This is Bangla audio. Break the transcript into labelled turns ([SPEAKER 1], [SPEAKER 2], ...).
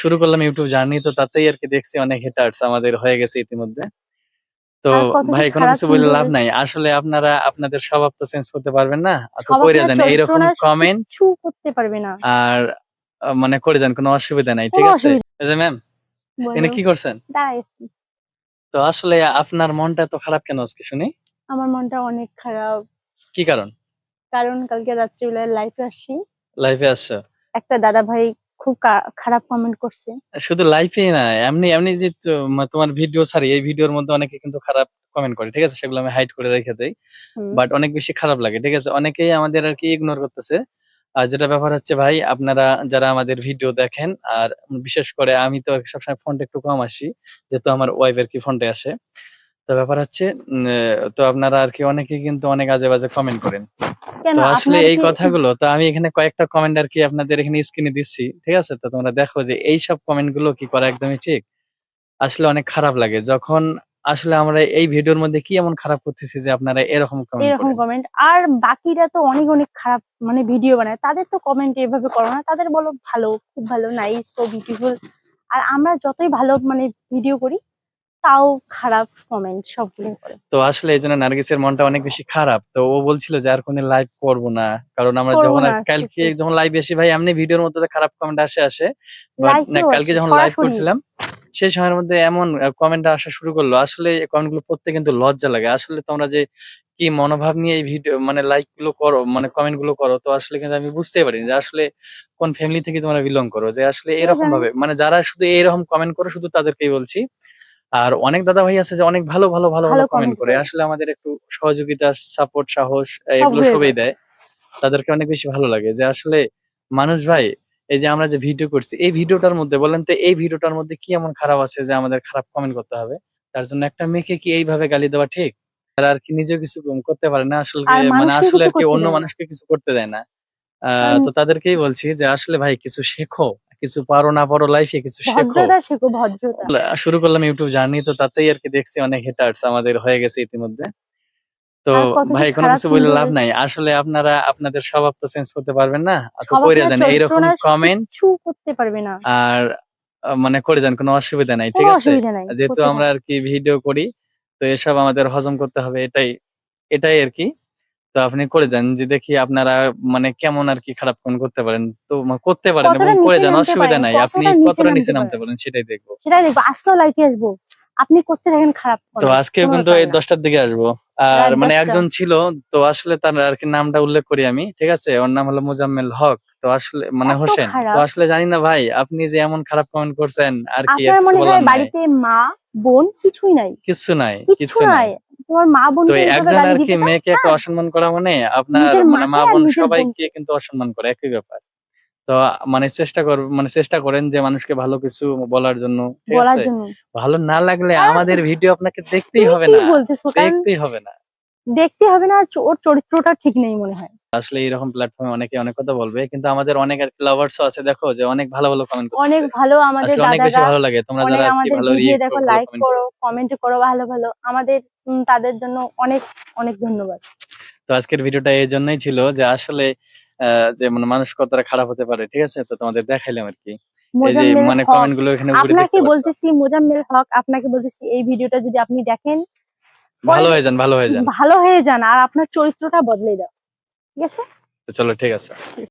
[SPEAKER 1] শুরু করলাম ইউটিউব জার্নি, তো তাতেই আর কি দেখছি অনেক হেটার্স আমাদের হয়ে গেছে ইতিমধ্যে। তো
[SPEAKER 2] আর কত যে
[SPEAKER 1] ভাই কোনো
[SPEAKER 2] খারাপ
[SPEAKER 1] কিছু বলে
[SPEAKER 2] সুন্দর
[SPEAKER 1] লাভ নাই, আসলে আপনারা আপনাদের স্বভাব তো চেঞ্জ করতে পারবেন না, তো
[SPEAKER 2] স্বভাব
[SPEAKER 1] কইরা
[SPEAKER 2] না,
[SPEAKER 1] যান
[SPEAKER 2] চরিত্র
[SPEAKER 1] এইরকম
[SPEAKER 2] না,
[SPEAKER 1] কমেন্ট
[SPEAKER 2] কিচ্ছু করতে পারবে না।
[SPEAKER 1] আর মানে করে যান, কোনো অসুবিধা নাই, ঠিক
[SPEAKER 2] কোনো
[SPEAKER 1] আছে?
[SPEAKER 2] অসুবিধা।
[SPEAKER 1] এই যে ম্যাম, এখানে
[SPEAKER 2] বলো।
[SPEAKER 1] কি করছেন?
[SPEAKER 2] দাঁড়াইছি।
[SPEAKER 1] তো আসলে আপনার মনটা এত খারাপ কেন আজকে শুনি?
[SPEAKER 2] আমার মনটা অনেক খারাপ।
[SPEAKER 1] কি কারণ?
[SPEAKER 2] কারণ কালকে রাত্রিবেলায় লাইভে আসছি।
[SPEAKER 1] লাইভে আসছো?
[SPEAKER 2] একটা দাদা ভাই খুব খারাপ কমেন্ট করছে।
[SPEAKER 1] শুধু লাইভে না, এমনি এমনি যে তোমার ভিডিও ছাড়ি, এই ভিডিওর মধ্যে অনেকে কিন্তু খারাপ কমেন্ট করে, ঠিক আছে? সেগুলো আমি হাইড করে রেখে দেই।
[SPEAKER 2] হুম।
[SPEAKER 1] বাট অনেক বেশি খারাপ লাগে, ঠিক আছে? অনেকেই আমাদের আর কি ইগনোর করতেছে। আর যেটা ব্যাপার হচ্ছে ভাই, আপনারা যারা আমাদের ভিডিও দেখেন, আর বিশেষ করে আমি তো সবসময় ফোনটা একটু কম আসি, যেহেতু আমার ওয়াইফ আর কি ফোনটা আসে। তো ব্যাপার হচ্ছে তো আপনারা আর কি অনেকেই কিন্তু অনেক আজে বাজে কমেন্ট করেন।
[SPEAKER 2] কেন
[SPEAKER 1] তো আসলে
[SPEAKER 2] আপনার
[SPEAKER 1] এই
[SPEAKER 2] কি?
[SPEAKER 1] কথাগুলো তো আমি এখানে কয়েকটা কমেন্ট আর কি আপনাদের এখানে স্ক্রিনে দিচ্ছি, ঠিক আছে? তো তোমরা দেখো যে এই সব কমেন্ট গুলো কি করা একদমই ঠিক? আসলে অনেক খারাপ লাগে যখন আসলে আমরা এই ভিডিওর মধ্যে কি এমন খারাপ করতেছি যে আপনারা এরকম কমেন্ট
[SPEAKER 2] এরকম
[SPEAKER 1] করেন।
[SPEAKER 2] কমেন্ট আর বাকিরা তো অনেক অনেক খারাপ মানে ভিডিও বানায়, তাদের তো কমেন্ট এভাবে করো না, তাদের বলো ভালো, খুব ভালো, নাইস, সো বিউটিফুল। আর আমরা যতই ভালো মানে ভিডিও করি, তাও খারাপ কমেন্ট সবগুলো করে।
[SPEAKER 1] তো আসলে এই জন্য নার্গিসের মনটা অনেক বেশি খারাপ, তো ও বলছিল যে আর কোনো লাইভ করবো না, কারণ আমরা
[SPEAKER 2] করবো
[SPEAKER 1] যখন
[SPEAKER 2] না
[SPEAKER 1] আর
[SPEAKER 2] আজকে
[SPEAKER 1] কালকে যখন লাইভ এসি ভাই, এমনি ভিডিওর মধ্যে তো খারাপ কমেন্ট আসে বাট
[SPEAKER 2] লাইভেও
[SPEAKER 1] কালকে
[SPEAKER 2] আসে
[SPEAKER 1] যখন লাইভ
[SPEAKER 2] সরাসরি।
[SPEAKER 1] করছিলাম সেই সময়ের মধ্যে এমন কমেন্ট আসা শুরু করলো, আসলে কমেন্ট গুলো পড়তে কিন্তু লজ্জা লাগে। আসলে তোমরা যে কি মনোভাব নিয়ে এই ভিডিও মানে লাইক গুলো করো, মানে কমেন্ট গুলো করো, তো আসলে কিন্তু আমি বুঝতেই পারিনি যে আসলে কোন ফ্যামিলি থেকে তোমরা বিলং করো, যে আসলে
[SPEAKER 2] কে
[SPEAKER 1] এরকম
[SPEAKER 2] জানে।
[SPEAKER 1] ভাবে মানে যারা শুধু এরকম কমেন্ট করো, শুধু তাদেরকেই বলছি। আর অনেক দাদা ভাই আছে যে অনেক ভালো ভালো ভালো ভালো
[SPEAKER 2] ভালো
[SPEAKER 1] কমেন্ট
[SPEAKER 2] কমেন্ট
[SPEAKER 1] করে,
[SPEAKER 2] করে
[SPEAKER 1] আসলে আমাদের একটু সহযোগিতা, সাপোর্ট, সাহস এগুলো
[SPEAKER 2] সবগুলোই
[SPEAKER 1] সবই
[SPEAKER 2] করে।
[SPEAKER 1] দেয়। তাদেরকে অনেক বেশি ভালো লাগে যে আসলে মানুষ ভাই, এই যে আমরা যে ভিডিও করছি এই ভিডিওটার মধ্যে বলেন তো, এই ভিডিওটার মধ্যে কি এমন খারাপ আছে যে আমাদের খারাপ কমেন্ট করতে হবে? তার জন্য একটা মেয়েকে কি এইভাবে গালি দেওয়া ঠিক? তারা আর কি নিজেও কিছু করতে পারে না আসলে,
[SPEAKER 2] আর
[SPEAKER 1] মানে
[SPEAKER 2] মানুষকে
[SPEAKER 1] আসলে
[SPEAKER 2] কিছু
[SPEAKER 1] আর কি
[SPEAKER 2] করতে
[SPEAKER 1] অন্য
[SPEAKER 2] দেয় না।
[SPEAKER 1] মানুষকে কিছু করতে দেয় না।
[SPEAKER 2] কারণ
[SPEAKER 1] তো তাদেরকেই বলছি যে আসলে ভাই কিছু শেখো, কিছু পারো না পারো লাইফে কিছু শেখো।
[SPEAKER 2] ভদ্রতা শেখো, ভদ্রতা।
[SPEAKER 1] শুরু করলাম ইউটিউব জার্নি, তো তাতেই আর কি দেখছি অনেক হেটার্স আমাদের হয়ে গেছে ইতিমধ্যে। তো
[SPEAKER 2] আর কত যে
[SPEAKER 1] ভাই কোনো
[SPEAKER 2] খারাপ
[SPEAKER 1] কিছু বলে
[SPEAKER 2] সুন্দর।
[SPEAKER 1] লাভ নাই, আসলে আপনারা আপনাদের স্বভাব তো চেঞ্জ করতে পারবেন না, তো
[SPEAKER 2] স্বভাব
[SPEAKER 1] কইরা
[SPEAKER 2] না,
[SPEAKER 1] যান
[SPEAKER 2] চরিত্র
[SPEAKER 1] এইরকম
[SPEAKER 2] না,
[SPEAKER 1] কমেন্ট
[SPEAKER 2] কিচ্ছু করতে পারবে না।
[SPEAKER 1] আর মানে করে যান, কোনো অসুবিধা নাই, ঠিক
[SPEAKER 2] কোনো
[SPEAKER 1] আছে?
[SPEAKER 2] অসুবিধা নাই,
[SPEAKER 1] যেহেতু
[SPEAKER 2] করতে
[SPEAKER 1] আমরা
[SPEAKER 2] থাকো।
[SPEAKER 1] আর কি ভিডিও করি, তো এসব আমাদের হজম করতে হবে, এটাই এটাই আর কি। তো আপনি করে যান যে দেখি আপনারা মানে কেমন আর কি খারাপ কোন করতে পারেন, তো করতে পারেন এবং
[SPEAKER 2] কতটা
[SPEAKER 1] করে
[SPEAKER 2] নিচে
[SPEAKER 1] যান,
[SPEAKER 2] নামতে
[SPEAKER 1] অসুবিধা
[SPEAKER 2] পারেন,
[SPEAKER 1] নাই, আপনি
[SPEAKER 2] কতটা নিচে
[SPEAKER 1] কতটা নিচে
[SPEAKER 2] নামতে
[SPEAKER 1] নামতে
[SPEAKER 2] পারেন,
[SPEAKER 1] পারেন সেটাই দেখবো।
[SPEAKER 2] সেটাই দেখবো। আজকেও লাইভে আসবো, আপনি করতে থাকেন খারাপ
[SPEAKER 1] তো
[SPEAKER 2] কমেন্ট,
[SPEAKER 1] আজকেও
[SPEAKER 2] কোনো
[SPEAKER 1] কিন্তু
[SPEAKER 2] ব্যাপার
[SPEAKER 1] এই
[SPEAKER 2] না।
[SPEAKER 1] 10টার দিকে আসবো। আর
[SPEAKER 2] রাত
[SPEAKER 1] মানে
[SPEAKER 2] 10টা।
[SPEAKER 1] একজন ছিল, তো আসলে তার আর কি নামটা উল্লেখ করি আমি, ঠিক আছে? ওর নাম হলো মোজাম্মেল হক, তো আসলে মানে
[SPEAKER 2] এত
[SPEAKER 1] হোসেন। তো
[SPEAKER 2] খারাপ।
[SPEAKER 1] আসলে জানি না ভাই, আপনি যে এমন খারাপ কমেন্ট করছেন আর কি, আর
[SPEAKER 2] আপনার
[SPEAKER 1] কিছু
[SPEAKER 2] মনে হয়
[SPEAKER 1] বলার নাই।
[SPEAKER 2] বাড়িতে মা, বোন কিছুই নাই?
[SPEAKER 1] কিচ্ছু নাই,
[SPEAKER 2] কিচ্ছু
[SPEAKER 1] কিচ্ছু নাই।
[SPEAKER 2] নাই। তোমার মা
[SPEAKER 1] তো
[SPEAKER 2] বোনকে এইভাবে
[SPEAKER 1] একজন
[SPEAKER 2] গালি
[SPEAKER 1] আর কি
[SPEAKER 2] দিতে চাও?
[SPEAKER 1] মেয়েকে একটা
[SPEAKER 2] হ্যাঁ,
[SPEAKER 1] অসম্মান করা মানে আপনার
[SPEAKER 2] নিজের
[SPEAKER 1] মানে মা
[SPEAKER 2] মাকে আর
[SPEAKER 1] বোন
[SPEAKER 2] নিজের
[SPEAKER 1] সবাইকে
[SPEAKER 2] বোনকে।
[SPEAKER 1] কিন্তু অসম্মান করে, একই ব্যাপার। তো মানে চেষ্টা করেন যে মানুষকে ভালো কিছু বলার জন্য, ঠিক
[SPEAKER 2] বলার
[SPEAKER 1] আছে?
[SPEAKER 2] জন্য।
[SPEAKER 1] ভালো না লাগলে
[SPEAKER 2] আর
[SPEAKER 1] আমাদের ভিডিও আপনাকে দেখতেই
[SPEAKER 2] তুমি
[SPEAKER 1] হবে
[SPEAKER 2] কি
[SPEAKER 1] না,
[SPEAKER 2] বলতেছো? কারণ
[SPEAKER 1] দেখতেই হবে না।
[SPEAKER 2] দেখতে হবে না, ওর চরিত্রটা ঠিক নেই মনে হয়।
[SPEAKER 1] আসলে এরকম প্ল্যাটফর্মে অনেকে অনেক কথা বলবে, কিন্তু আমাদের অনেক আর লাভার্সও আছে, দেখো যে অনেক ভালো ভালো কমেন্ট
[SPEAKER 2] অনেক
[SPEAKER 1] করতেছে।
[SPEAKER 2] ভালো আমাদের
[SPEAKER 1] আসলে অনেক বেশি
[SPEAKER 2] দাদারা,
[SPEAKER 1] ভালো লাগে তোমরা
[SPEAKER 2] অনেক
[SPEAKER 1] যারা আর কি
[SPEAKER 2] আমাদের
[SPEAKER 1] ভালো
[SPEAKER 2] ভিডিও
[SPEAKER 1] রিয়েক্ট করো,
[SPEAKER 2] দেখো,
[SPEAKER 1] ভালো
[SPEAKER 2] লাইক
[SPEAKER 1] কমেন্ট
[SPEAKER 2] করো,
[SPEAKER 1] করো।
[SPEAKER 2] কমেন্ট করো, ভালো ভালো আমাদের, তাদের জন্য অনেক অনেক ধন্যবাদ।
[SPEAKER 1] তো আজকের ভিডিওটা এই জন্যই ছিল যে আসলে যে মানে মানুষ কতটা খারাপ হতে পারে, ঠিক আছে? তো তোমাদের দেখাইলাম আর কি। এই যে
[SPEAKER 2] মোজাম্মেল
[SPEAKER 1] মানে
[SPEAKER 2] হক,
[SPEAKER 1] কমেন্ট গুলো এখানে উপরে
[SPEAKER 2] আপনাকে
[SPEAKER 1] দেখতে পারছো।
[SPEAKER 2] বলতেছি, মোজাম্মেল হক, আপনাকে বলতেছি এই ভিডিওটা যদি আপনি দেখেন,
[SPEAKER 1] ভালো
[SPEAKER 2] পরে
[SPEAKER 1] হয়ে যান, ভালো হয়ে যান।
[SPEAKER 2] ভালো হয়ে যান আর আপনার চরিত্রটা বদলে দাও। ঠিক আছে?
[SPEAKER 1] তো চলো, ঠিক আছে।